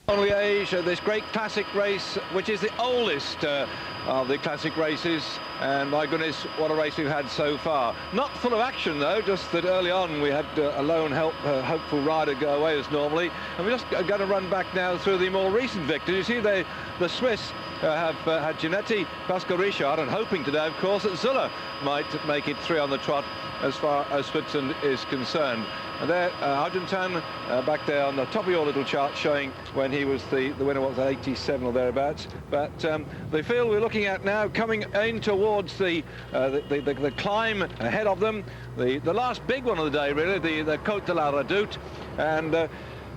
Liege, this great classic race, which is the oldest of the classic races, and my goodness, what a race we've had so far. Not full of action though, just that early on we had a lone hopeful rider go away as normally, and we're just going to run back now through the more recent victors. You see the Swiss have had Liege Bastogne Liege, and hoping today, of course, that Zuller might make it 3 on the trot as far as Switzerland is concerned. And there, Argentan back there on the top of your little chart, showing when he was the winner, what was that, 87 or thereabouts. But the field we're looking at now, coming in towards the climb ahead of them, the last big one of the day, really, the Côte de la Redoute, and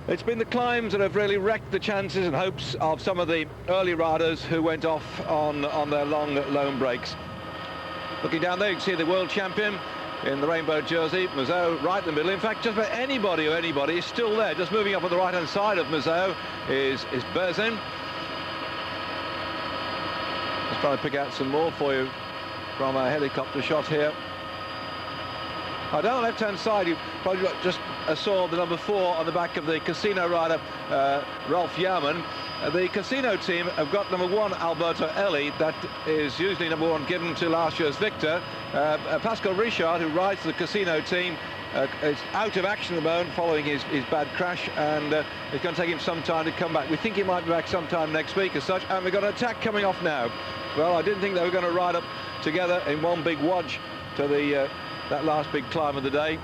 it's been the climbs that have really wrecked the chances and hopes of some of the early riders who went off on their long lone breaks. Looking down there, you can see the world champion in the rainbow jersey, Mazot, right in the middle. In fact, just about anybody is still there. Just moving up on the right-hand side of Mazot is Berzin. Let's try to pick out some more for you from a helicopter shot here. Down the left-hand side, you probably just saw the number 4 on the back of the Casino rider, Ralph Yarman. The Casino team have got number 1, Alberto Elli. That is usually number 1 given to last year's victor. Pascal Richard, who rides the Casino team, is out of action at the moment following his bad crash, and it's going to take him some time to come back. We think he might be back sometime next week as such, and we've got an attack coming off now. Well, I didn't think they were going to ride up together in one big wodge to the that last big climb of the day.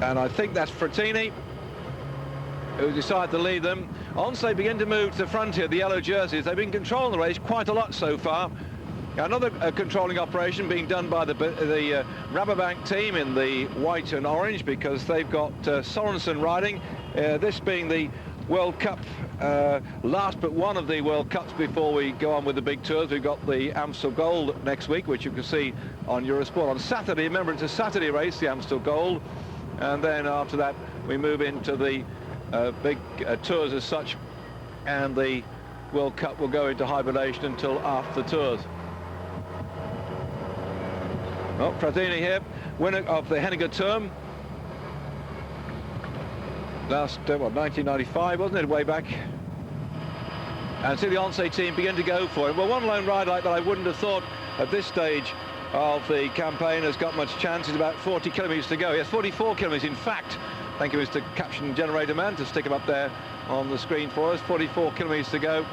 And I think that's Frattini who decided to lead them. Once they begin to move to the front here, the yellow jerseys, they've been controlling the race quite a lot so far. Another controlling operation being done by the Rabobank team in the white and orange, because they've got Sorensen riding, this being the World Cup, last but one of the World Cups before we go on with the big tours. We've got the Amstel Gold next week, which you can see on Eurosport on Saturday. Remember, it's a Saturday race, the Amstel Gold, and then after that we move into the big tours as such, and the World Cup will go into hibernation until after the tours. Oh, Frattini here, winner of the Henniger term. Last, 1995, wasn't it, way back? And see the Once team begin to go for it. Well, one lone rider like that I wouldn't have thought at this stage of the campaign has got much chance. It's about 40 kilometres to go. Yes, 44 kilometres, in fact. Thank you, Mr. Caption Generator Man, to stick him up there on the screen for us. 44 kilometres to go.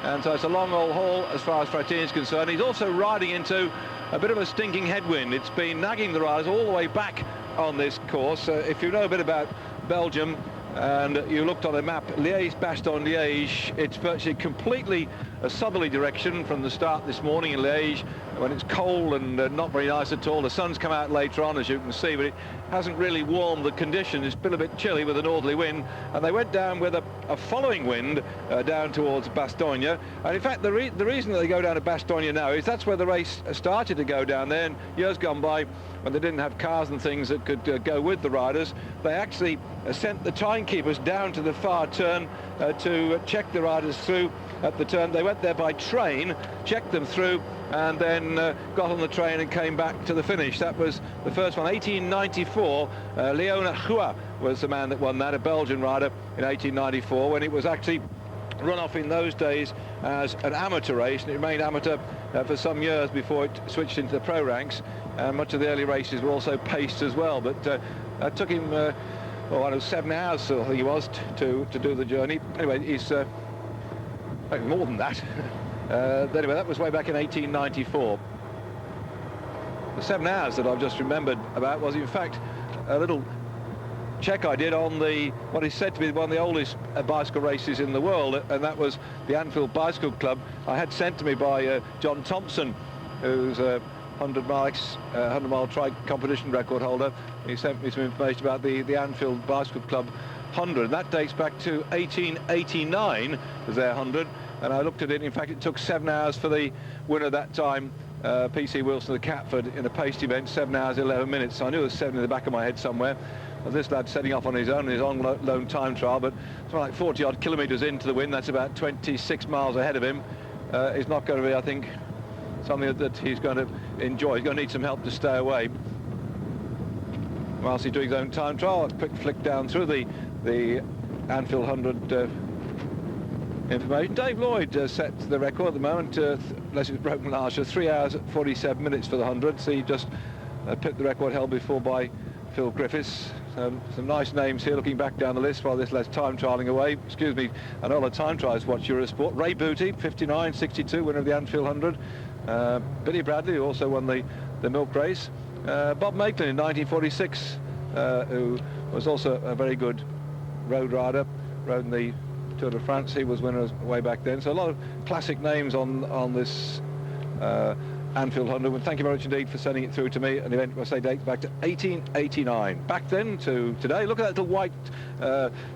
And so it's a long old haul as far as Frattini is concerned. He's also riding into a bit of a stinking headwind. It's been nagging the riders all the way back on this course. If you know a bit about Belgium, and you looked on a map, Liege Bastogne Liege, it's virtually completely a southerly direction from the start this morning in Liege, when it's cold and not very nice at all. The sun's come out later on, as you can see, but it hasn't really warmed the conditions. It's been a bit chilly with a northerly wind, and they went down with a following wind down towards Bastogne. And in fact, the reason that they go down to Bastogne now is that's where the race started to go down there. And years gone by, when they didn't have cars and things that could go with the riders, they actually sent the timekeepers down to the far turn to check the riders through at the turn. They went there by train, checked them through, and then got on the train and came back to the finish. That was the first one, 1894. Léon Hua was the man that won that, a Belgian rider in 1894, when it was actually run off in those days as an amateur race, and it remained amateur for some years before it switched into the pro ranks. And much of the early races were also paced as well, but it took him 7 hours, I think he was, to do the journey. Anyway, he's more than that. Anyway, that was way back in 1894. The 7 hours that I've just remembered about was, in fact, a little check I did on what is said to be one of the oldest bicycle races in the world, and that was the Anfield Bicycle Club. I had sent to me by John Thompson, who's a 100-mile tri competition record holder. He sent me some information about the Anfield Bicycle Club 100, and that dates back to 1889 as their 100. And I looked at it. In fact, it took 7 hours for the winner that time, PC Wilson of Catford, in a paced event, 7 hours 11 minutes. So I knew there was 7 in the back of my head somewhere. Well, this lad setting off on his own lone time trial, but something like 40 odd kilometres into the win. That's about 26 miles ahead of him. It's not going to be, I think, something that he's going to enjoy. He's going to need some help to stay away. Whilst he's doing his own time trial, a quick flick down through the the Anfield 100 information. Dave Lloyd set the record at the moment, unless it was broken last year, 3 hours 47 minutes for the 100. So he just picked the record held before by Phil Griffiths. Some nice names here looking back down the list while this less time trialling away. Excuse me, and all the time trials watch Eurosport. Ray Booty, 59.62, winner of the Anfield 100. Billy Bradley, who also won the milk race. Bob Maitland in 1946, who was also a very good road rider, rode in the Tour de France. He was winner way back then. So a lot of classic names on this Anfield 100. And thank you very much indeed for sending it through to me. An event, I say, dates back to 1889. Back then to today. Look at that little white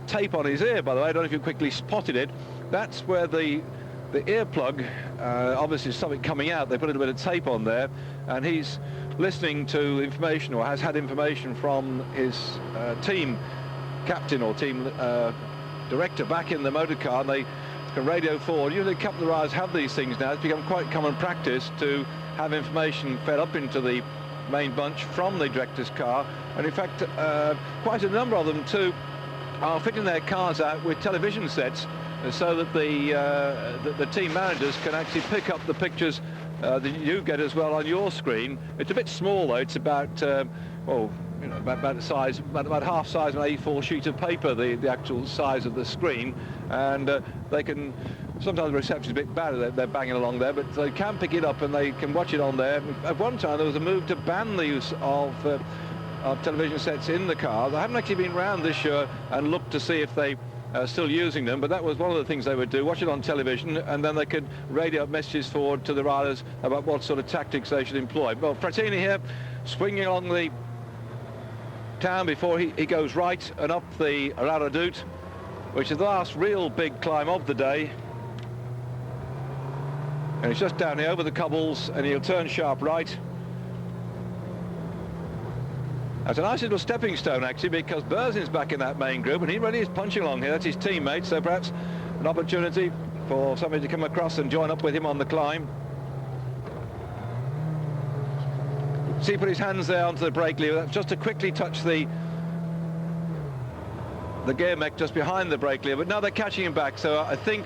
tape on his ear, by the way. I don't know if you quickly spotted it. That's where the earplug, obviously something coming out. They put a little bit of tape on there, and he's listening to information, or has had information from his team captain or team director back in the motor car, and they can radio forward. Usually a couple of riders have these things now. It's become quite common practice to have information fed up into the main bunch from the director's car, and in fact quite a number of them too are fitting their cars out with television sets so that the team managers can actually pick up the pictures that you get as well on your screen. It's a bit small though. It's about about the size, about half size of an A4 sheet of paper, the actual size of the screen, and they can. Sometimes the reception's a bit bad, they're banging along there, but they can pick it up and they can watch it on there. At one time there was a move to ban the use of television sets in the cars. I haven't actually been round this year and looked to see if they are still using them, but that was one of the things they would do, watch it on television, and then they could radio messages forward to the riders about what sort of tactics they should employ. Well, Frattini here, swinging along the town before he goes right and up the Redoute, which is the last real big climb of the day. And he's just down here over the cobbles, and he'll turn sharp right. That's a nice little stepping stone actually, because Berzin's back in that main group, and he really is punching along here. That's his teammate, so perhaps an opportunity for somebody to come across and join up with him on the climb. See, he put his hands there onto the brake lever. That's just to quickly touch the gear mech just behind the brake lever. But now they're catching him back, so I think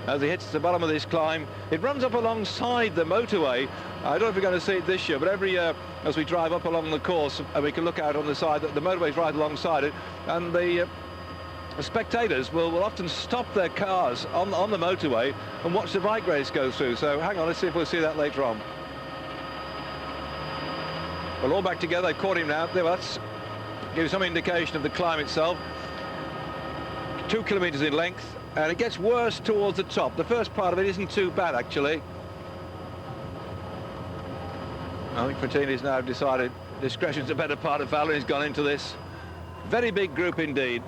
as he hits the bottom of this climb, it runs up alongside the motorway. I don't know if we're going to see it this year, but every year as we drive up along the course, and we can look out on the side, the motorway's right alongside it, and the spectators will often stop their cars on the motorway and watch the bike race go through. So hang on, let's see if we'll see that later on. Well, all back together, they've caught him now. There, that's give you some indication of the climb itself. 2 kilometres in length, and it gets worse towards the top. The first part of it isn't too bad, actually. I think Frattini's now decided discretion's a better part of valor. He's gone into this very big group indeed.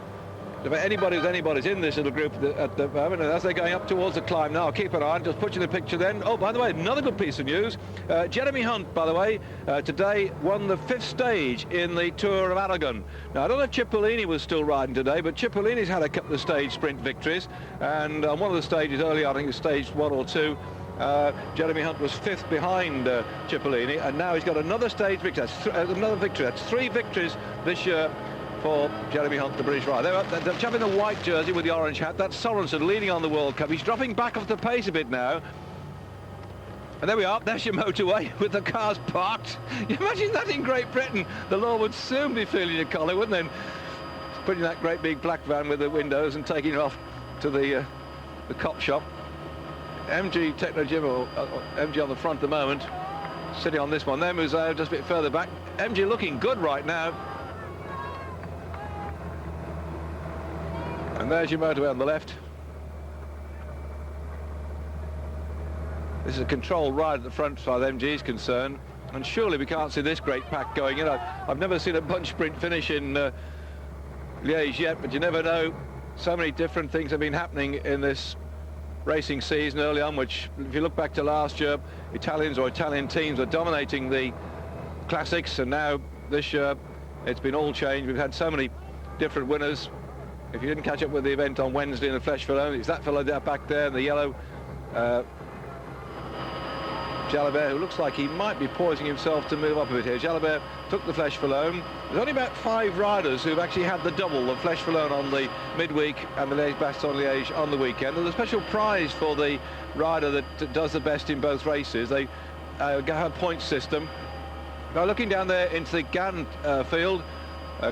If anybody's in this little group at the moment, and as they're going up towards the climb now, keep an eye on, just put you in the picture then. Oh, by the way, another good piece of news. Jeremy Hunt, by the way, today won the 5th stage in the Tour of Aragon. Now, I don't know if Cipollini was still riding today, but Cipollini's had a couple of stage sprint victories, and on one of the stages earlier, I think it was stage 1 or 2, Jeremy Hunt was 5th behind Cipollini, and now he's got another stage victory. That's another victory. That's 3 victories this year for Jeremy Hunt, the British rider. The chap in the white jersey with the orange hat, that's Sorensen leading on the World Cup. He's dropping back off the pace a bit now. And there we are, there's your motorway with the cars parked. You imagine that in Great Britain? The law would soon be feeling your collar, wouldn't they? Putting that great big black van with the windows and taking it off to the cop shop. MG Technogym, or MG on the front at the moment, sitting on this one. There, Museo just a bit further back. MG looking good right now. And there's your motorway on the left. This is a controlled ride at the front as far as MG is concerned, and surely we can't see this great pack going in. I've never seen a bunch sprint finish in Liège yet, but you never know. So many different things have been happening in this racing season early on, which, if you look back to last year, Italian teams were dominating the classics, and now this year it's been all changed. We've had so many different winners. If you didn't catch up with the event on Wednesday in the Flèche Wallonne, it's that fellow there back there in the yellow Jalabert, who looks like he might be poising himself to move up a bit here. Jalabert took the Flèche Wallonne. There's only about 5 riders who've actually had the double of Flèche Wallonne on the midweek and the Liege Bastogne Liege on the weekend. There's a special prize for the rider that does the best in both races. They have a point system. Now looking down there into the Gann field,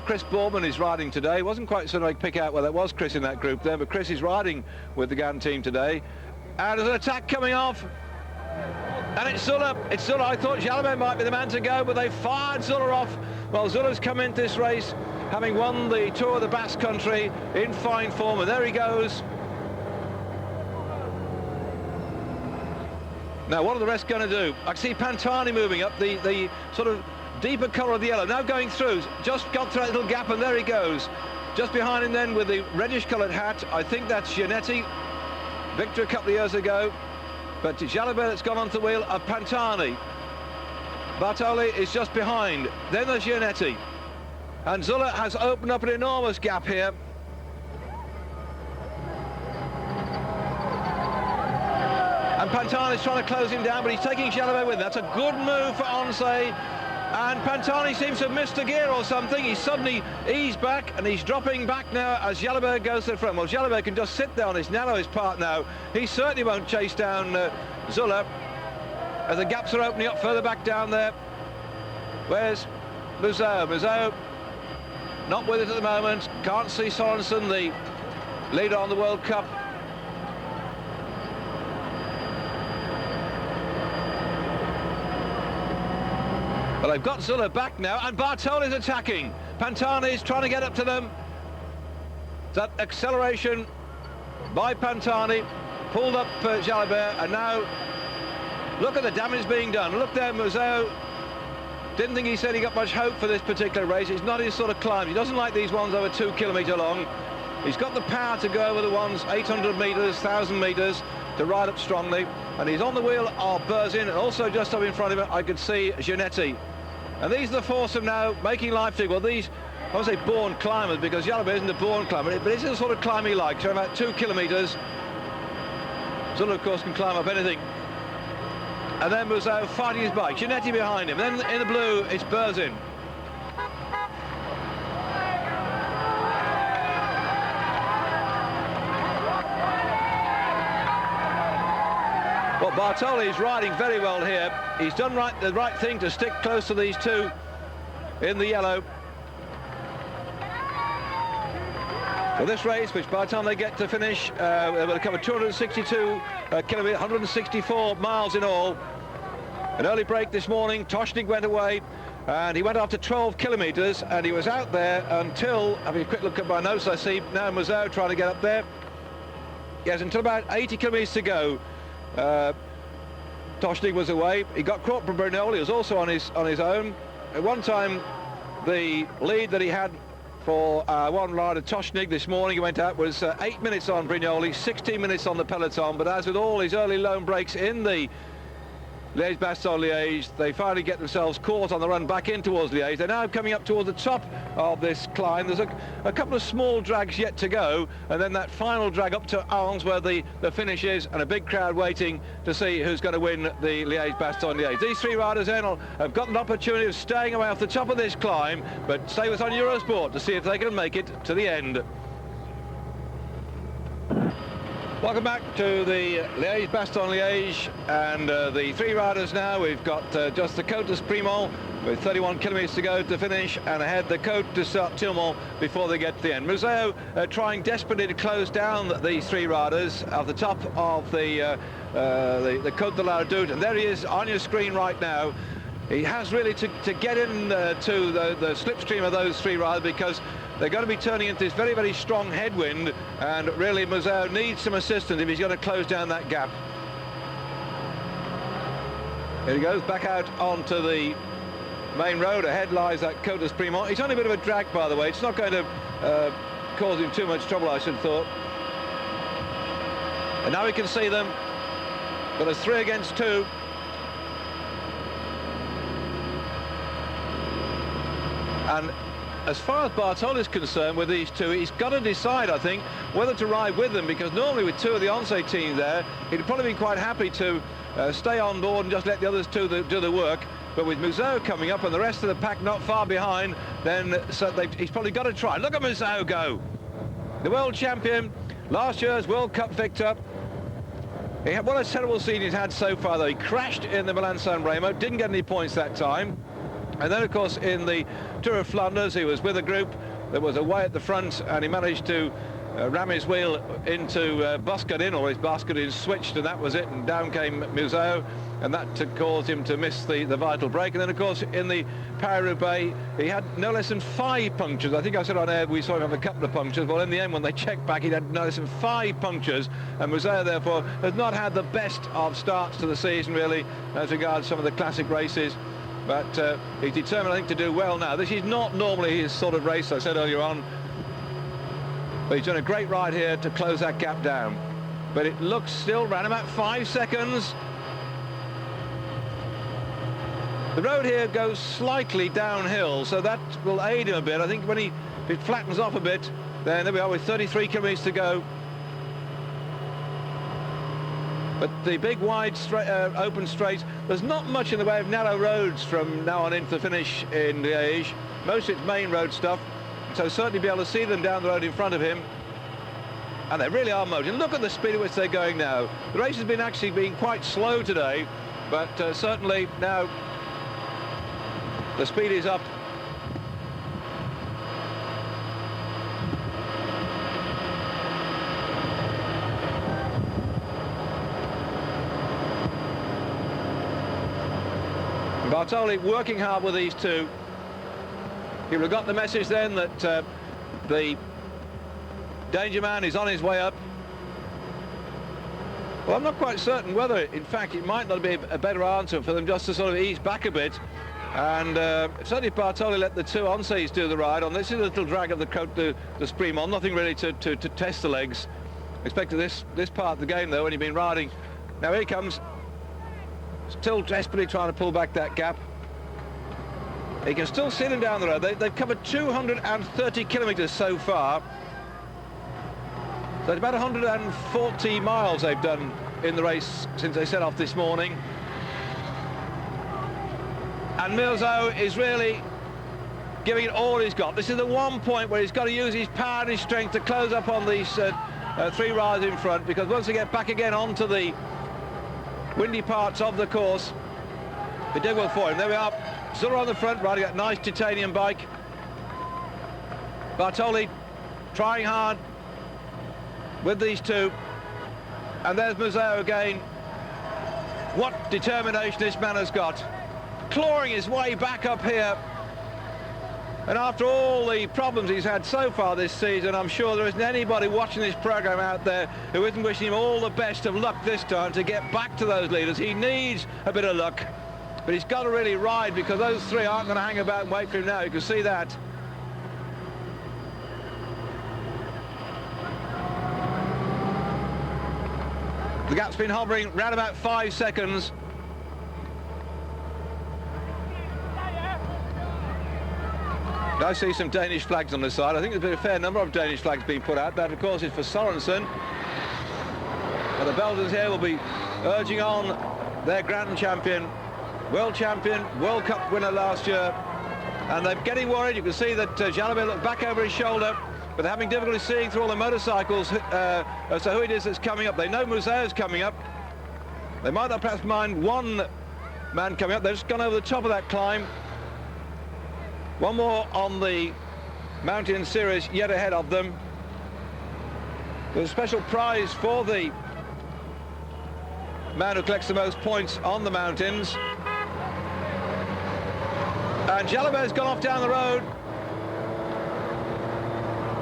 Chris Boardman is riding today. Wasn't quite so I could pick out whether it was Chris in that group there, but Chris is riding with the Gann team today. And there's an attack coming off. And it's Zuller. It's Zuller. I thought Jalabert might be the man to go, but they fired Zuller off. Well, Zuller's come into this race having won the Tour of the Basque Country in fine form, and there he goes. Now, what are the rest going to do? I see Pantani moving up, the sort of deeper colour of the yellow, now going through. Just got through that little gap, and there he goes. Just behind him then with the reddish-coloured hat, I think that's Gianetti. Victor a couple of years ago. But Jalabert has gone onto the wheel of Pantani. Bartoli is just behind. Then there's Gianetti. And Zuller has opened up an enormous gap here. And Pantani is trying to close him down, but he's taking Jalabert with him. That's a good move for Oncé. And Pantani seems to have missed a gear or something. He's suddenly eased back, and he's dropping back now as Jalabert goes to the front. Well, Jalabert can just sit there on his narrowest part now. He certainly won't chase down Zuller, as the gaps are opening up further back down there. Where's Museau? Museau not with it at the moment. Can't see Sorensen, the leader on the World Cup. Well, they've got Zuller back now, and Bartoli's attacking. Pantani's trying to get up to them. That acceleration by Pantani pulled up Jalabert, and now look at the damage being done. Look there, Museo. Didn't think he said he got much hope for this particular race. It's not his sort of climb. He doesn't like these ones over 2 kilometre long. He's got the power to go over the ones 800 metres, 1,000 metres, to ride up strongly. And he's on the wheel of Berzin, and also just up in front of him, I could see Gianetti. And these are the foursome now making life dig. Well, these, I would say born climbers, because Jalabert isn't a born climber, but it's the sort of climb he likes. So about 2 kilometres. Zuller, of course, can climb up anything. And then Museo fighting his bike. Gianetti behind him. Then in the blue, it's Berzin. Well, Bartoli is riding very well here. He's done the right thing to stick close to these two in the yellow. For this race, which by the time they get to finish, will cover 262 kilometres, 164 miles in all. An early break this morning. Toshnik went away, and he went after 12 kilometres, and he was out there until, having a quick look at my notes, I see now Museo trying to get up there. Yes, until about 80 kilometres to go. Toshnik was away. He got caught from Brignoli. He was also on his own. At one time, the lead that he had for one rider, Toshnik, this morning, he went out, was 8 minutes on Brignoli, 16 minutes on the peloton. But as with all his early lone breaks in the Liege Bastogne Liege, they finally get themselves caught on the run back in towards Liege. They're now coming up towards the top of this climb. There's a couple of small drags yet to go, and then that final drag up to Arles, where the finish is, and a big crowd waiting to see who's going to win the Liege Bastogne Liege. These three riders then have got an opportunity of staying away off the top of this climb, but stay with us on Eurosport to see if they can make it to the end. Welcome back to the Liege Bastogne Liege, and the three riders now. We've got just the Côte de Sprimont with 31 kilometres to go to finish, and ahead the Côte de Sartilmont before they get to the end. Museo trying desperately to close down these three riders at the top of the Côte de la Redoute, and there he is on your screen right now. He has really to get in to the slipstream of those three riders, because they're going to be turning into this very, very strong headwind, and really Museo needs some assistance if he's going to close down that gap. Here he goes, back out onto the main road. Ahead lies that Côte de Sprimont. It's only a bit of a drag, by the way. It's not going to cause him too much trouble, I should have thought. And now we can see them, but it's 3 against 2. And as far as Bartoli is concerned with these two, he's got to decide, I think, whether to ride with them, because normally with two of the Oncé team there, he'd probably been quite happy to stay on board and just let the others do the work. But with Museau coming up and the rest of the pack not far behind, then he's probably got to try. Look at Museau go. The world champion, last year's World Cup victor. What a terrible season he's had so far, though. He crashed in the Milan-San Remo, didn't get any points that time. And then, of course, in the Tour of Flanders, he was with a group. There was a way at the front, and he managed to ram his wheel into Bastogne, or his Bastogne switched, and that was it. And down came Museau, and that caused him to miss the vital break. And then, of course, in the Paris-Roubaix, he had no less than 5 punctures. I think I said on air we saw him have a couple of punctures. Well, in the end, when they checked back, he'd had no less than 5 punctures. And Museau, therefore, has not had the best of starts to the season, really, as regards some of the classic races. But he's determined, I think, to do well now. This is not normally his sort of race, I said earlier on. But he's done a great ride here to close that gap down. But it looks still around about 5 seconds. The road here goes slightly downhill, so that will aid him a bit. I think when if it flattens off a bit, then there we are with 33 kilometres to go. But the big, wide, open straight, there's not much in the way of narrow roads from now on into the finish in Liège. Most of it's main road stuff, so certainly be able to see them down the road in front of him. And they really are motoring. Look at the speed at which they're going now. The race has been actually being quite slow today, but certainly now the speed is up. Bartoli working hard with these two. He would have got the message then that the danger man is on his way up. Well, I'm not quite certain whether, in fact, it might not be a better answer for them just to sort of ease back a bit. And certainly if Bartoli let the two Onseys do the ride on. This is a little drag of the Côte de Sprimont, nothing really to test the legs. Expected this part of the game, though, when he'd been riding. Now here he comes. Still desperately trying to pull back that gap. He can still see them down the road. They've covered 230 kilometres so far. So it's about 140 miles they've done in the race since they set off this morning. And Museau is really giving it all he's got. This is the one point where he's got to use his power and his strength to close up on these 3 riders in front, because once they get back again onto the windy parts of the course, be difficult for him. There we are, still on the front, riding that nice titanium bike. Bartoli trying hard with these two, and there's Museau again. What determination this man has got, clawing his way back up here. And after all the problems he's had so far this season, I'm sure there isn't anybody watching this programme out there who isn't wishing him all the best of luck this time to get back to those leaders. He needs a bit of luck, but he's got to really ride, because those 3 aren't going to hang about and wait for him now. You can see that. The gap's been hovering around about 5 seconds. I see some Danish flags on the side. I think there's been a fair number of Danish flags being put out. That, of course, is for Sorensen. And the Belgians here will be urging on their grand champion, World Cup winner last year. And they're getting worried. You can see that Jalabert looked back over his shoulder, but they're having difficulty seeing through all the motorcycles as to who it is that's coming up. They know Museau's coming up. They might not perhaps mind one man coming up. They've just gone over the top of that climb. One more on the mountain series yet ahead of them. There's a special prize for the man who collects the most points on the mountains. And Jalabert's gone off down the road.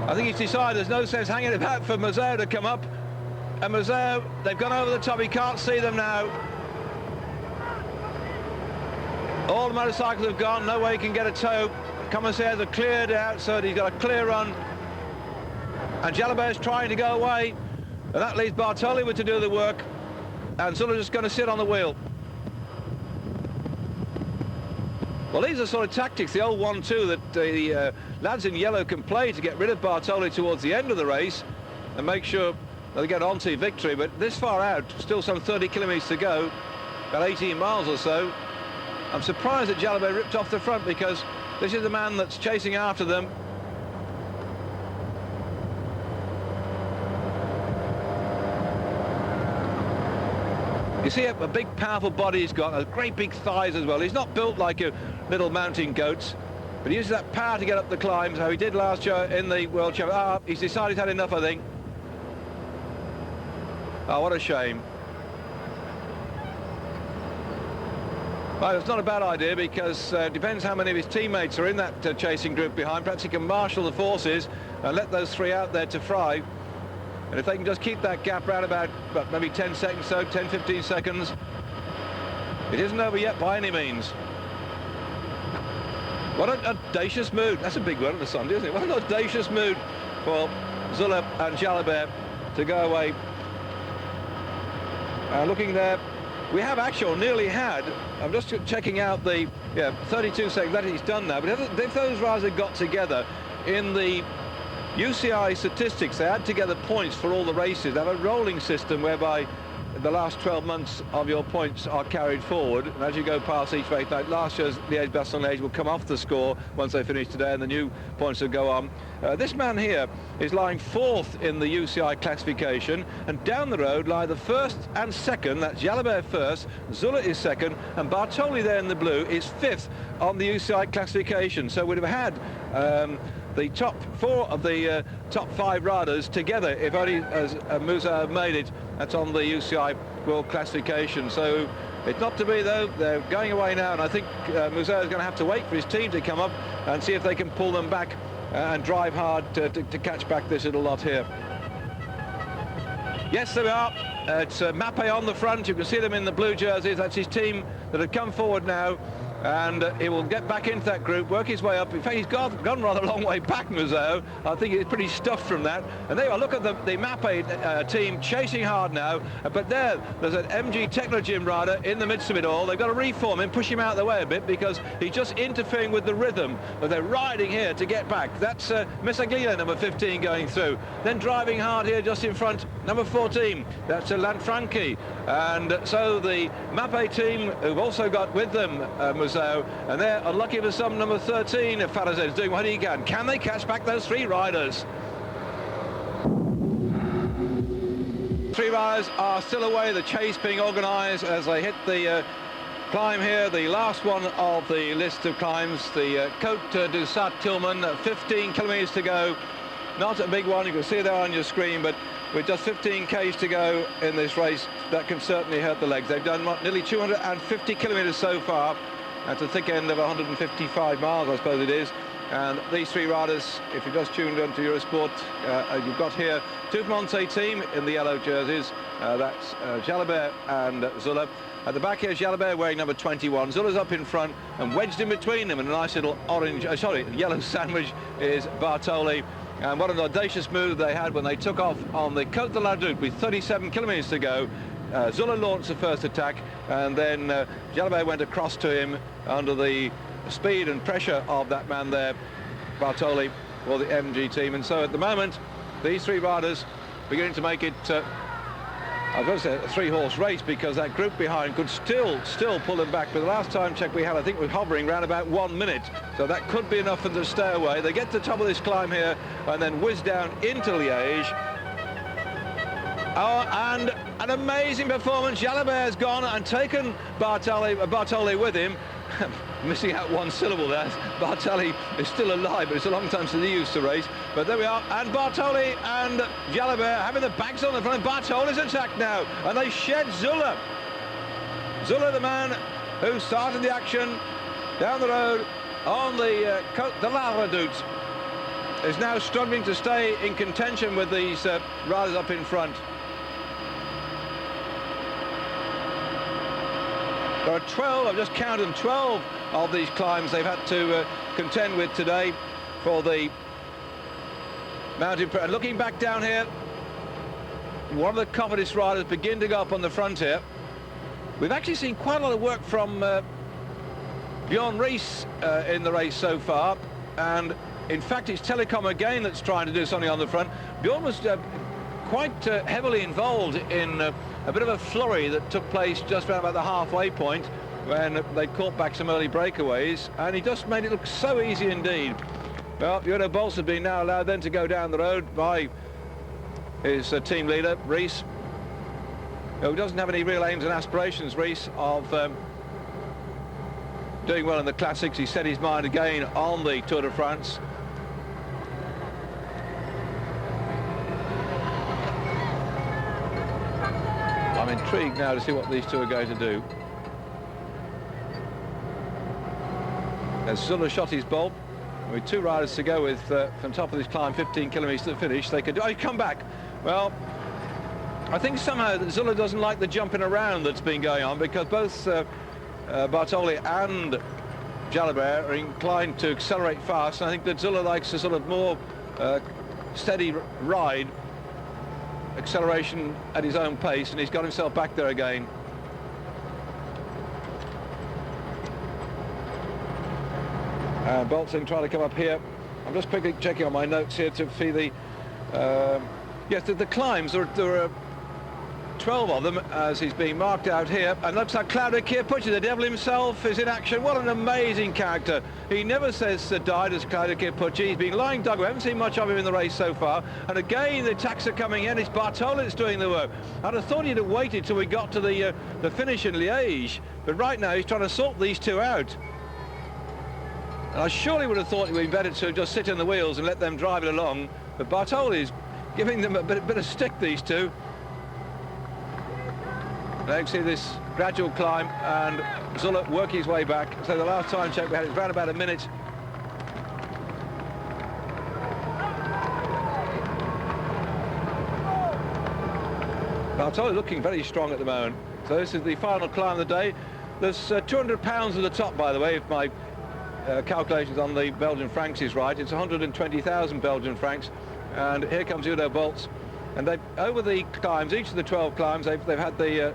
I think he's decided there's no sense hanging about for Museau to come up. And Museau, they've gone over the top, he can't see them now. All the motorcycles have gone, no way he can get a tow. Commissaires are cleared out, so he's got a clear run. And Jalabert's trying to go away, and that leaves Bartoli to do the work. And sort of just going to sit on the wheel. Well, these are sort of tactics, the old 1-2 that the lads in yellow can play to get rid of Bartoli towards the end of the race and make sure they get on to victory. But this far out, still some 30 kilometres to go, about 18 miles or so. I'm surprised that Jalabert ripped off the front, because this is the man that's chasing after them. You see a big powerful body he's got, great big thighs as well. He's not built like a little mountain goat, but he uses that power to get up the climbs, how he did last year in the World Championship. He's decided he's had enough, I think. Oh, what a shame. Well, it's not a bad idea, because it depends how many of his teammates are in that chasing group behind. Perhaps he can marshal the forces and let those three out there to fry. And if they can just keep that gap around about maybe 10 seconds, so 10, 15 seconds, it isn't over yet by any means. What an audacious mood. That's a big word on a Sunday, isn't it? What an audacious mood for Zülle and Jalabert to go away. Looking there, we have actually nearly had, I'm just checking out the 32 seconds that he's done now, but if those riders had got together in the UCI statistics, they add together points for all the races. They have a rolling system whereby the last 12 months of your points are carried forward, and as you go past each race, like last year's Liege Bastogne Liege will come off the score once they finish today, and the new points will go on. This man here is lying fourth in the UCI classification, and down the road lie the first and second. That's Jalabert first, Zülle is second, and Bartoli there in the blue is fifth on the UCI classification. So we'd have had the top four of the top five riders together, if only as Museau made it. That's on the UCI World Classification. So it's not to be, though. They're going away now, and I think Museau is going to have to wait for his team to come up and see if they can pull them back and drive hard to catch back this little lot here. Yes, there we are. It's Mappe on the front. You can see them in the blue jerseys. That's his team that have come forward now. And he will get back into that group, work his way up. In fact, he's gone rather a long way back, Museau. I think he's pretty stuffed from that. And there you are, look at the Mappe team chasing hard now. But there's an MG Technogym rider in the midst of it all. They've got to reform him, push him out of the way a bit, because he's just interfering with the rhythm. But they're riding here to get back. That's Misaglina, number 15, going through. Then driving hard here just in front, number 14. That's Lanfranchi. And so the Mappe team, who've also got with them and they're unlucky for some, number 13, Farazet is doing what he can. Can they catch back those three riders? Three riders are still away, the chase being organised as they hit the climb here, the last one of the list of climbs, the Côte du Sat-Tillman, 15 kilometres to go. Not a big one, you can see it there on your screen, but with just 15 k's to go in this race, that can certainly hurt the legs. They've done nearly 250 kilometres so far. That's a thick end of 155 miles, I suppose it is. And these three riders, if you've just tuned into Eurosport, you've got here two Monte team in the yellow jerseys. That's Jalabert and Zülle. At the back here, Jalabert wearing number 21. Zulle's up in front, and wedged in between them in a nice little yellow sandwich is Bartoli. And what an audacious move they had when they took off on the Côte de la Route with 37 kilometres to go. Zülle launched the first attack, and then Jalabert went across to him under the speed and pressure of that man there, Bartoli, for the MG team. And so at the moment, these three riders beginning to make it, I was going to say a three-horse race, because that group behind could still pull them back. But the last time check we had, I think we're hovering around about 1 minute. So that could be enough for them to stay away. They get to the top of this climb here and then whiz down into Liège. Oh, and an amazing performance. Jalabert's gone and taken Bartoli with him. Missing out one syllable there. Bartoli is still alive, but it's a long time since he used to race. But there we are, and Bartoli and Jalabert having the bags on the front. Bartoli's attacked now, and they shed Zülle. Zülle, the man who started the action down the road on the Côte de la Redoute, is now struggling to stay in contention with these riders up in front. There are 12, I've just counted them, 12 of these climbs they've had to contend with today for the mountain. And looking back down here, one of the Cofidis riders begin to go up on the front here. We've actually seen quite a lot of work from Bjorn Rees in the race so far, and in fact it's Telecom again that's trying to do something on the front. Bjorn was quite heavily involved in a bit of a flurry that took place just around about the halfway point when they caught back some early breakaways, and he just made it look so easy indeed. Well, Udo Bolts has been now allowed then to go down the road by his team leader, Rees, who doesn't have any real aims and aspirations, Rees, of doing well in the Classics. He set his mind again on the Tour de France. I'm intrigued now to see what these two are going to do. As Zuller shot his bolt, with 2 riders to go with from top of this climb, 15 kilometres to the finish, they could do. Oh, come back. Well, I think somehow that Zuller doesn't like the jumping around that's been going on, because both Bartoli and Jalabert are inclined to accelerate fast, and I think that Zuller likes a sort of more steady ride, acceleration at his own pace, and he's got himself back there again. Boltzing trying to come up here. I'm just quickly checking on my notes here to see the yes, the climbs. There are 12 of them as he's being marked out here, and looks like Claudio Chiappucci, the devil himself, is in action. What an amazing character. He never says died as Claudio Chiappucci. He's been lying dog. We haven't seen much of him in the race so far, and again the attacks are coming in. It's Bartoli that's doing the work. I'd have thought he'd have waited till we got to the finish in Liège, but right now he's trying to sort these two out. And I surely would have thought it would be better to just sit in the wheels and let them drive it along, but Bartoli's giving them a bit of stick, these two. Now you can see this gradual climb, and Zuller working his way back. So the last time check we had, it was around about a minute. Bartoli looking very strong at the moment. So this is the final climb of the day. There's 200 pounds at the top, by the way, if my calculations on the Belgian francs is right. It's 120,000 Belgian francs, and here comes Udo Bolts, and they've, over the climbs, each of the 12 climbs, they've had the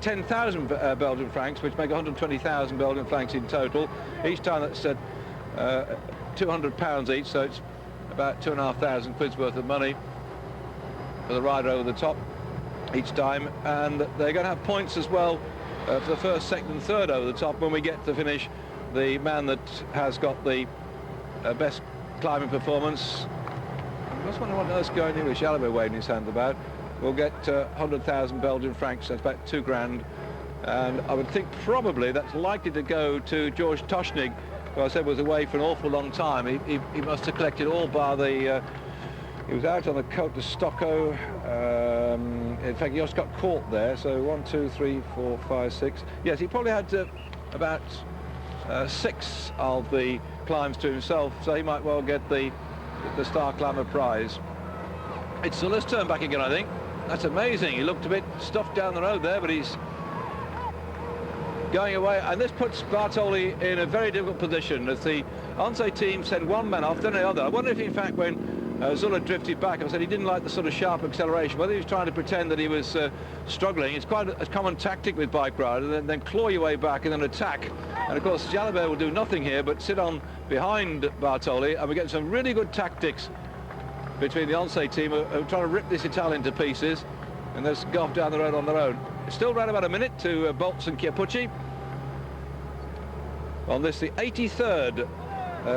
10,000 Belgian francs, which make 120,000 Belgian francs in total. Each time that's 200 pounds each, so it's about 2,500 quid's worth of money for the rider over the top each time, and they're going to have points as well for the first, second and third over the top when we get to finish. The man that has got the best climbing performance, I just wonder what else going in with Jalabert waving his hand about, will get 100,000 Belgian francs. That's about 2 grand, and I would think probably that's likely to go to George Toshnig, who I said was away for an awful long time. He must have collected all bar the he was out on the Côte de Stocco. In fact, he just got caught there. So 1, 2, 3, 4, 5, 6. Yes, he probably had about 6 of the climbs to himself, so he might well get the Star Climber prize. It's Zuller's turn back again, I think. That's amazing. He looked a bit stuffed down the road there, but he's going away, and this puts Bartoli in a very difficult position as the Once team send one man off, then the other. I wonder if, in fact, when Zuller drifted back, I said he didn't like the sort of sharp acceleration, whether he was trying to pretend that he was struggling. It's quite a common tactic with bike riders, and then claw your way back and then attack. And of course Jalabert will do nothing here but sit on behind Bartoli, and we get some really good tactics between the Once team who are trying to rip this Italian to pieces, and they'll go off down the road on their own. It's still around about a minute to Bolts and Chiappucci on this, the 83rd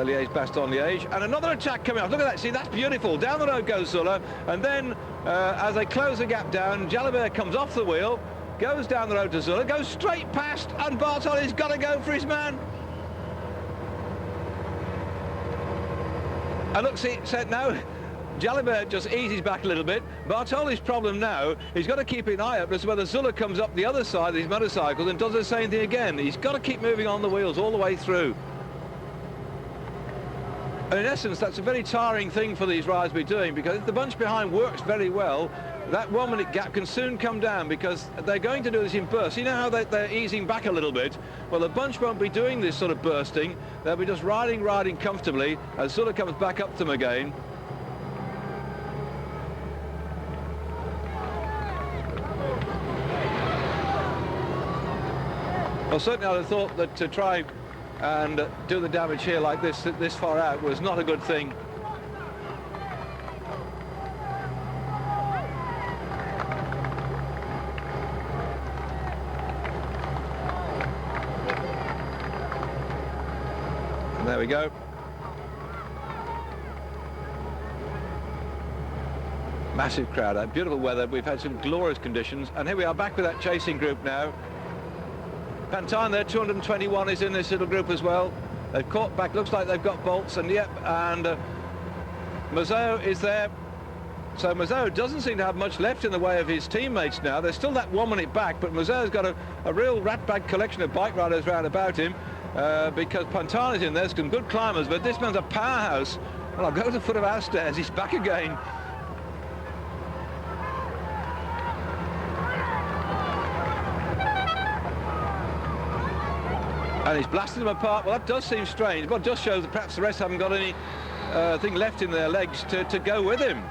Liege Bastogne Liege, and another attack coming up. Look at that, see, that's beautiful. Down the road goes Zuller, and then as they close the gap down, Jalabert comes off the wheel, goes down the road to Zuller, goes straight past, and Bartoli's got to go for his man. And look, see, said now Jalabert just eases back a little bit. Bartoli's problem now, he's got to keep an eye up as to whether Zuller comes up the other side of these motorcycles and does the same thing again. He's got to keep moving on the wheels all the way through. And in essence, that's a very tiring thing for these riders to be doing, because if the bunch behind works very well, that 1 minute gap can soon come down, because they're going to do this in bursts. You know how they're easing back a little bit? Well, the bunch won't be doing this sort of bursting. They'll be just riding comfortably as Zuller comes back up to them again. Well, certainly I'd have thought that to try and do the damage here like this far out was not a good thing. we go. Massive crowd, beautiful weather. We've had some glorious conditions, and here we are back with that chasing group now. Pantine there, 221 is in this little group as well. They've caught back, looks like they've got bolts, and yep, and Mazot is there. So Mazot doesn't seem to have much left in the way of his teammates now. There's still that 1 minute back, but Mazot's got a real rat-bag collection of bike riders round about him, because Pantine is in there. There's some good climbers, but this man's a powerhouse. Well, I'll go to the foot of our stairs. He's back again. And he's blasted them apart. Well, that does seem strange, but it just shows that perhaps the rest haven't got any thing left in their legs to go with him.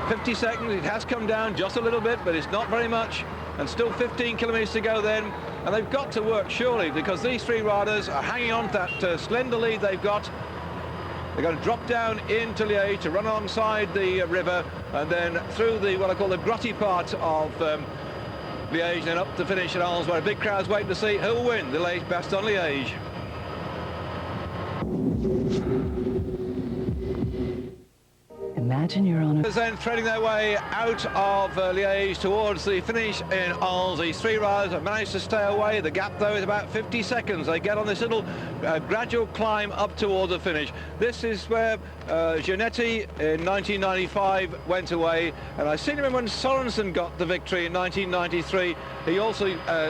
50 seconds, it has come down just a little bit, but it's not very much, and still 15 kilometres to go then, and they've got to work surely, because these three riders are hanging on to that slender lead they've got. They're going to drop down into Liège to run alongside the river, and then through the what I call the grotty part of Liège, and then up to finish at Arles, where a big crowd's waiting to see who will win the Liege Bastogne Liege. Imagine you're on a... Then threading their way out of Liège towards the finish in Arles. These three riders have managed to stay away. The gap, though, is about 50 seconds. They get on this little gradual climb up towards the finish. This is where Giannetti in 1995 went away, and I seem to remember when Sorensen got the victory in 1993. He also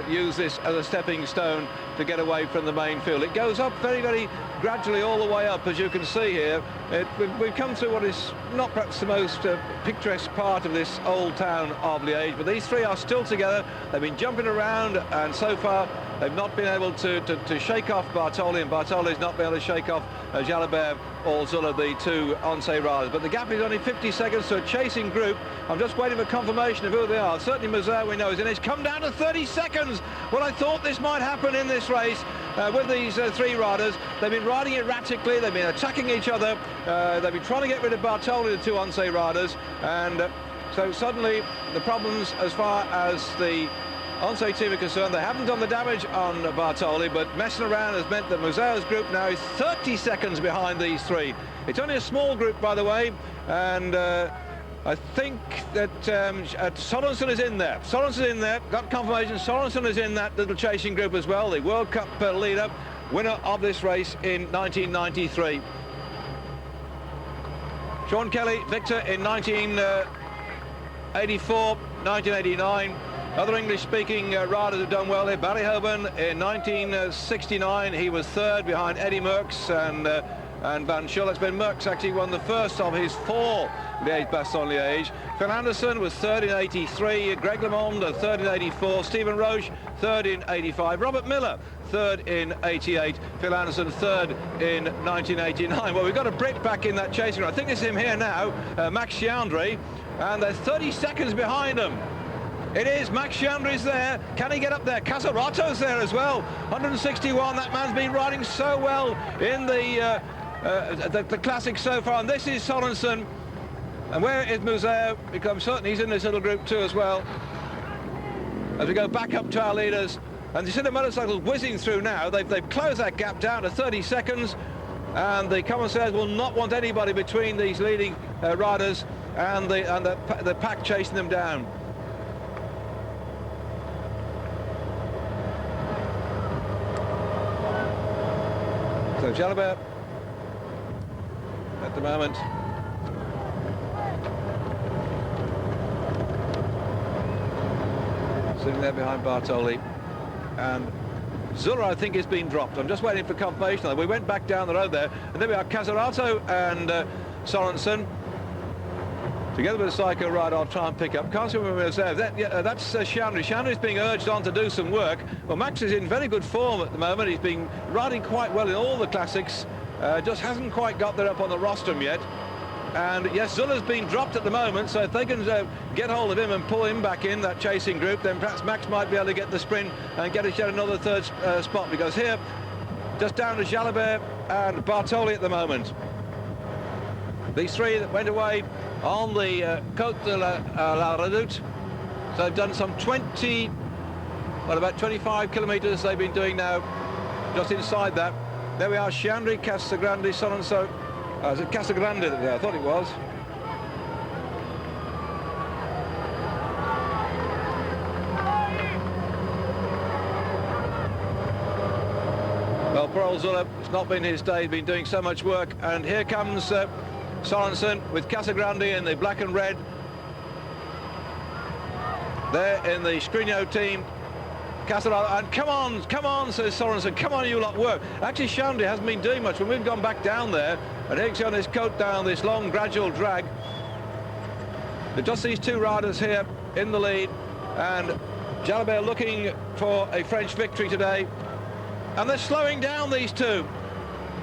used this as a stepping stone to get away from the main field. It goes up very, very gradually all the way up, as you can see here. We've come through what is not perhaps the most picturesque part of this old town of Liège, but these three are still together. They've been jumping around, and so far they've not been able to shake off Bartoli, and Bartoli's not been able to shake off Jalabert or Zuller, the two Once riders. But the gap is only 50 seconds to a chasing group. I'm just waiting for confirmation of who they are. Certainly Mazet, we know, is in. It's come down to 30 seconds. Well, I thought this might happen in this race with these three riders. They've been riding erratically. They've been attacking each other. They've been trying to get rid of Bartoli, the two Once riders. And so suddenly the problems as far as the Once team are concerned, they haven't done the damage on Bartoli, but messing around has meant that Museo's group now is 30 seconds behind these three. It's only a small group, by the way, and I think that Sorensen is in there. Sorensen is in there, got confirmation. Sorensen is in that little chasing group as well, the World Cup leader, winner of this race in 1993. Sean Kelly, victor in 1984, 1989. Other English-speaking riders have done well here. Barry Hoban in 1969, he was third behind Eddie Merckx and Van Schul. It's been Merckx actually won the first of his four Liege Bastogne Liege. Phil Anderson was third in 83, Greg LeMond third in 84, Stephen Roche third in 85, Robert Miller third in 88, Phil Anderson third in 1989. Well, we've got a Brit back in that chasing. I think it's him here now, Max Chiandri, and they're 30 seconds behind him. It is, Max Chiandri's there. Can he get up there? Casarato's there as well. 161, that man's been riding so well in the classic so far. And this is Sorensen. And where is Museo? Because I'm certain he's in this little group too as well. As we go back up to our leaders. And you see the motorcycles whizzing through now. They've closed that gap down to 30 seconds. And the commissaires will not want anybody between these leading riders and the pack chasing them down. So Jalabert at the moment sitting there behind Bartoli, and Zuller I think is being dropped. I'm just waiting for confirmation. We went back down the road there, and there we are, Casarato and Sorensen together with a Psycho rider. I'll try and pick up. Can't see where we're there. That's Chiandri. Chiandri's being urged on to do some work. Well, Max is in very good form at the moment. He's been riding quite well in all the classics. Just hasn't quite got there up on the rostrum yet. And yes, Zuller's been dropped at the moment, so if they can get hold of him and pull him back in that chasing group, then perhaps Max might be able to get the sprint and get another third spot, because here, just down to Jalabert and Bartoli at the moment. These three that went away on the Côte de la Redoute. So they've done some 20 Well, about 25 kilometres they've been doing now, just inside that. There we are, Chandri, Casagrande, Sorensen. Is it Casagrande that was there? I thought it was. Well, poor old Zuller, it's not been his day, he's been doing so much work. And here comes Sorensen with Casagrande in the black and red. There in the Scrigno team. Castellano, and come on, says Sorensen, come on, you lot, work. Actually, Chandri hasn't been doing much. When we've gone back down there, and he's on his coat down this long, gradual drag. But just these two riders here in the lead, and Jalabert looking for a French victory today. And they're slowing down, these two.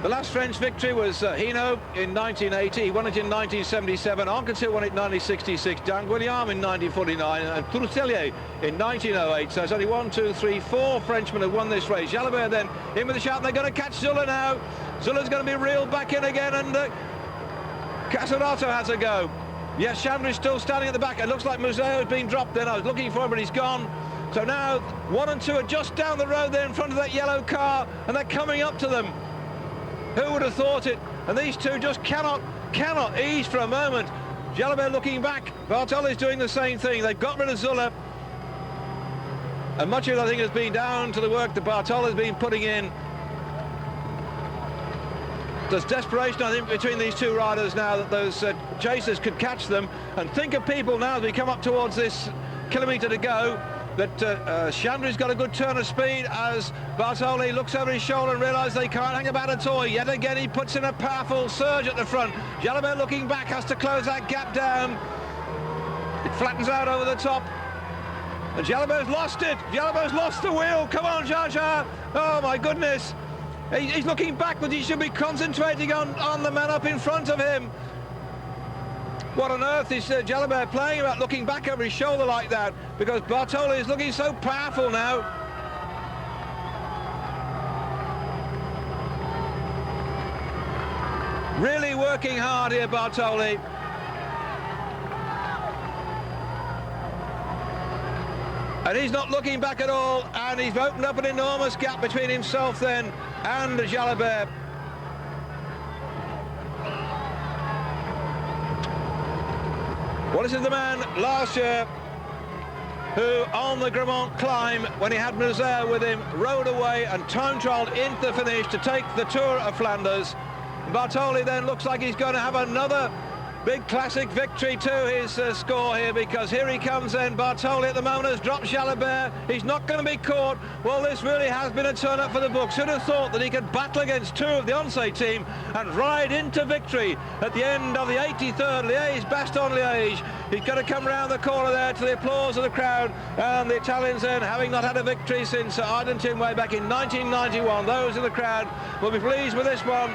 The last French victory was Hinault in 1980. He won it in 1977. Anquetil won it in 1966. D'Anguillarme in 1949. And Tourtellier in 1908. So it's only 1, 2, 3, 4 Frenchmen have won this race. Jalabert then in with the shout. They're going to catch Zuller now. Zuller's going to be reeled back in again. And Casarato has a go. Yes, Chandri's still standing at the back. It looks like Museo has been dropped then. I was looking for him, but he's gone. So now 1 and 2 are just down the road there in front of that yellow car. And they're coming up to them. Who would have thought it? And these two just cannot ease for a moment. Jalabert looking back. Bartoli's doing the same thing. They've got rid of Zuller. And much of it, I think, has been down to the work that Bartol has been putting in. There's desperation, I think, between these two riders now that those chasers could catch them. And think of people now as we come up towards this kilometre to go, that Chandri's got a good turn of speed as Bartoli looks over his shoulder and realises they can't hang about at all. Yet again, he puts in a powerful surge at the front. Jalabert looking back has to close that gap down. It flattens out over the top. And Jalabert's lost it. Jalabert's lost the wheel. Come on, Jaja. Oh, my goodness. He's looking backwards. He should be concentrating on the man up in front of him. What on earth is Jalabert playing about, looking back over his shoulder like that? Because Bartoli is looking so powerful now. Really working hard here, Bartoli. And he's not looking back at all, and he's opened up an enormous gap between himself then and Jalabert. Well, this is the man last year who, on the Grammont climb, when he had Museo with him, rode away and time-trialled into the finish to take the Tour of Flanders. Bartoli then looks like he's going to have another big classic victory to his score here, because here he comes then. Bartoli at the moment has dropped Jalabert. He's not going to be caught. Well, this really has been a turn-up for the books. Who'd have thought that he could battle against two of the Once team and ride into victory at the end of the 83rd Liege Bastogne Liege. He's going to come round the corner there to the applause of the crowd, and the Italians then, having not had a victory since Argentine way back in 1991, those in the crowd will be pleased with this one.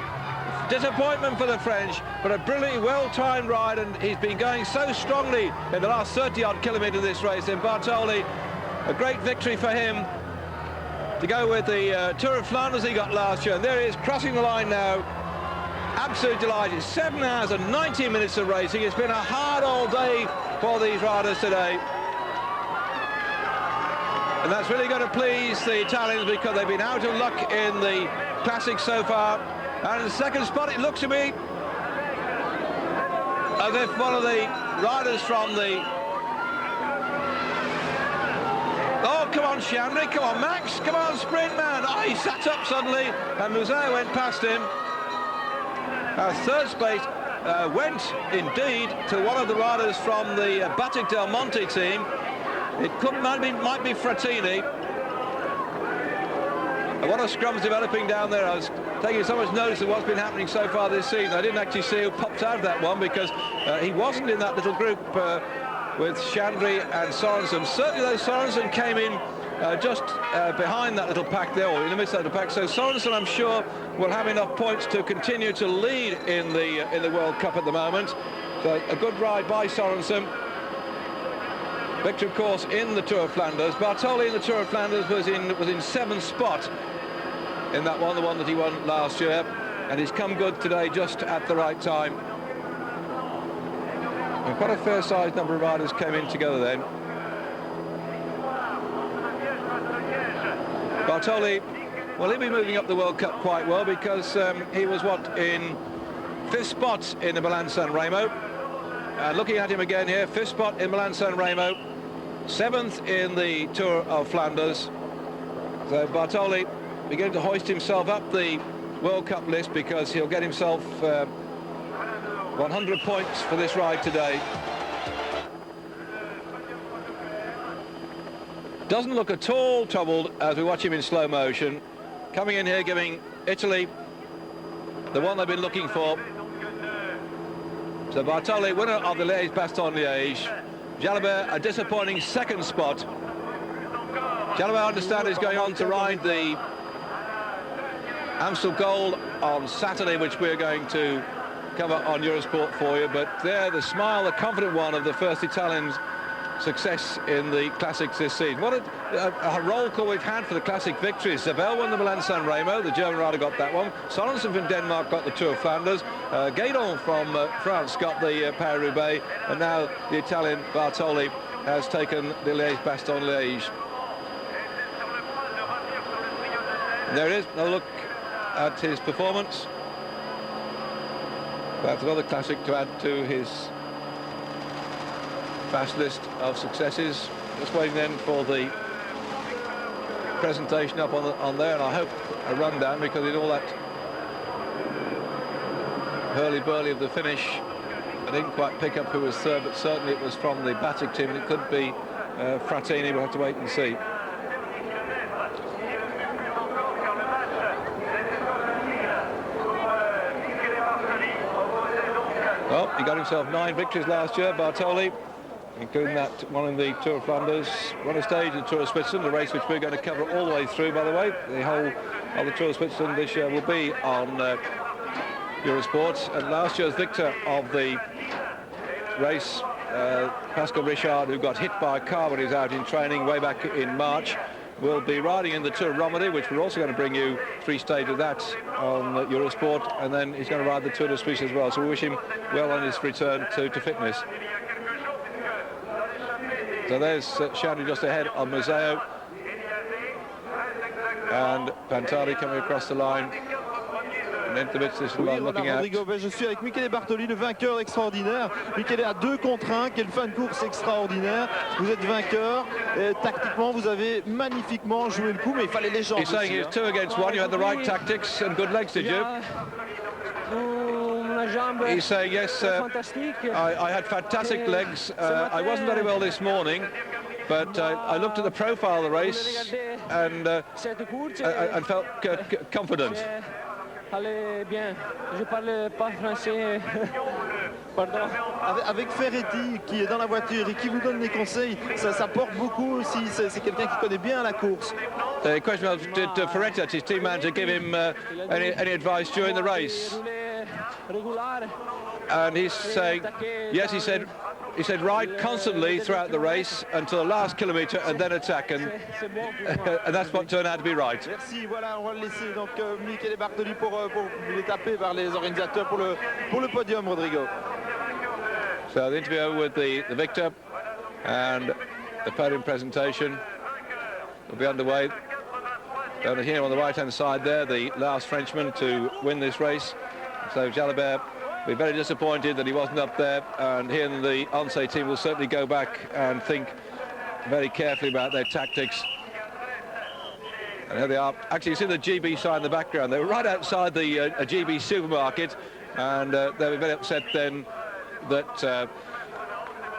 Disappointment for the French, but a brilliantly well-timed ride, and he's been going so strongly in the last 30-odd kilometres of this race. And Bartoli, a great victory for him to go with the Tour of Flanders he got last year. And there he is, crossing the line now. Absolutely delighted. 7 hours and 90 minutes of racing. It's been a hard all day for these riders today. And that's really going to please the Italians, because they've been out of luck in the Classics so far. And in the second spot, it looks to me as if one of the riders from the... Oh, come on, Chandri, come on, Max, come on, sprint man. Oh, he sat up suddenly, and Museo went past him. Third space went indeed to one of the riders from the Batic Del Monte team. It might be Frattini. What a scrum's developing down there. I was taking so much notice of what's been happening so far this season. I didn't actually see who popped out of that one, because he wasn't in that little group with Chandri and Sorensen. Certainly though, Sorensen came in just behind that little pack there, or in the midst of the pack. So Sorensen, I'm sure, will have enough points to continue to lead in the World Cup at the moment. So a good ride by Sorensen. Victor, of course, in the Tour of Flanders. Bartoli in the Tour of Flanders was in 7th spot in that one, the one that he won last year, and he's come good today just at the right time. And quite a fair-sized number of riders came in together then. Bartoli, well, he'll be moving up the World Cup quite well because he was, in 5th spot in the Milan-San Remo. And looking at him again here, 5th spot in Milan-San Remo, 7th in the Tour of Flanders. So Bartoli beginning to hoist himself up the World Cup list because he'll get himself 100 points for this ride today. Doesn't look at all troubled as we watch him in slow motion. Coming in here, giving Italy the one they've been looking for. So Bartoli, winner of the Liege Bastogne Liege. Jalabert, a disappointing 2nd spot. Jalabert, I understand, is going on to ride the Amstel Gold on Saturday, which we're going to cover on Eurosport for you. But there, the smile, the confident one of the first Italian's success in the Classics this season. What a roll call we've had for the Classic victories. Zabel won the Milan-San Remo, the German rider got that one. Sorensen from Denmark got the Tour of Flanders. Guédon from France got the Paris-Roubaix. And now the Italian Bartoli has taken the Liege Bastogne Liege. There it is, another look at his performance. That's another classic to add to his fast list of successes. Just waiting then for the presentation up on there, and I hope a rundown, because in all that hurly-burly of the finish, I didn't quite pick up who was third, but certainly it was from the Batik team, and it could be Frattini. We'll have to wait and see. Well, he got himself 9 victories last year, Bartoli, including that one in the Tour of Flanders. Won a stage in the Tour of Switzerland, a race which we're going to cover all the way through, by the way. The whole of the Tour of Switzerland this year will be on Eurosport. And last year's victor of the race, Pascal Richard, who got hit by a car when he was out in training way back in March, will be riding in the Tour of Romandie, which we're also going to bring you 3 stages of that on Eurosport, and then he's going to ride the Tour de Suisse as well. So we wish him well on his return to fitness. So there's Shani just ahead on Museo, and Pantari coming across the line. Oui, Rodrigo, je suis avec Michele Bartoli, le vainqueur extraordinaire. Michele a 2 contre 1, quelle fin de course extraordinaire. Vous êtes vainqueur, tactiquement vous avez magnifiquement joué le coup, mais il fallait les jambes. He's saying it's 2 against 1, you had the right tactics and good legs, did you? He's saying, yes, I had fantastic legs. I wasn't very well this morning, but I looked at the profile of the race and felt confident. Allez bien, je parle pas français, pardon. Avec Ferretti qui est dans la voiture et qui vous donne des conseils, ça porte beaucoup aussi, c'est quelqu'un qui connaît bien la course. The question was, did Ferretti, his team manager, give him any advice during the race? And he's saying, yes, he said ride constantly throughout the race until the last kilometre and then attack, and that's what turned out to be right. Merci, voilà, on va le laisser donc Michele Bartoli pour les taper par les organisateurs pour le podium, Rodrigo. So the interview with the victor and the podium presentation will be underway. Down here on the right-hand side there, the last Frenchman to win this race. So Jalabert will be very disappointed that he wasn't up there, and he and the Once team will certainly go back and think very carefully about their tactics. And here they are. Actually, you see the GB sign in the background. They were right outside the a GB supermarket, and they were very upset then that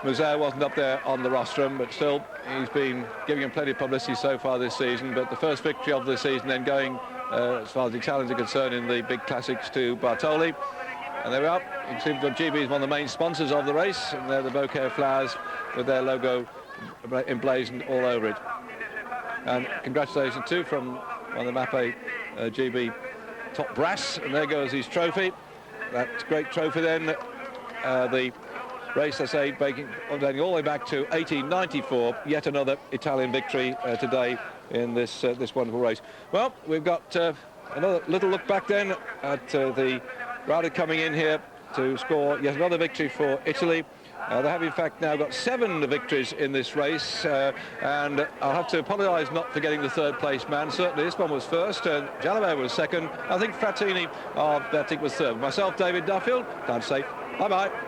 Museo wasn't up there on the rostrum, but still he's been giving him plenty of publicity so far this season. But the first victory of the season then going, as far as the Italians are concerned, in the big classics to Bartoli. And there we are. You can see that GB is one of the main sponsors of the race, and they're the bouquet of flowers with their logo emblazoned all over it. And congratulations too from one of the Mapei GB top brass, and there goes his trophy. That great trophy then. The race, I say, dating all the way back to 1894. Yet another Italian victory today in this wonderful race. Well, we've got another little look back then at the rider coming in here to score yet another victory for Italy. They have in fact now got 7 victories in this race, and I'll have to apologise not for getting the third place man. Certainly this one was first, and Jalabert was second. I think Frattini was third. Myself, David Duffield, time to say bye-bye.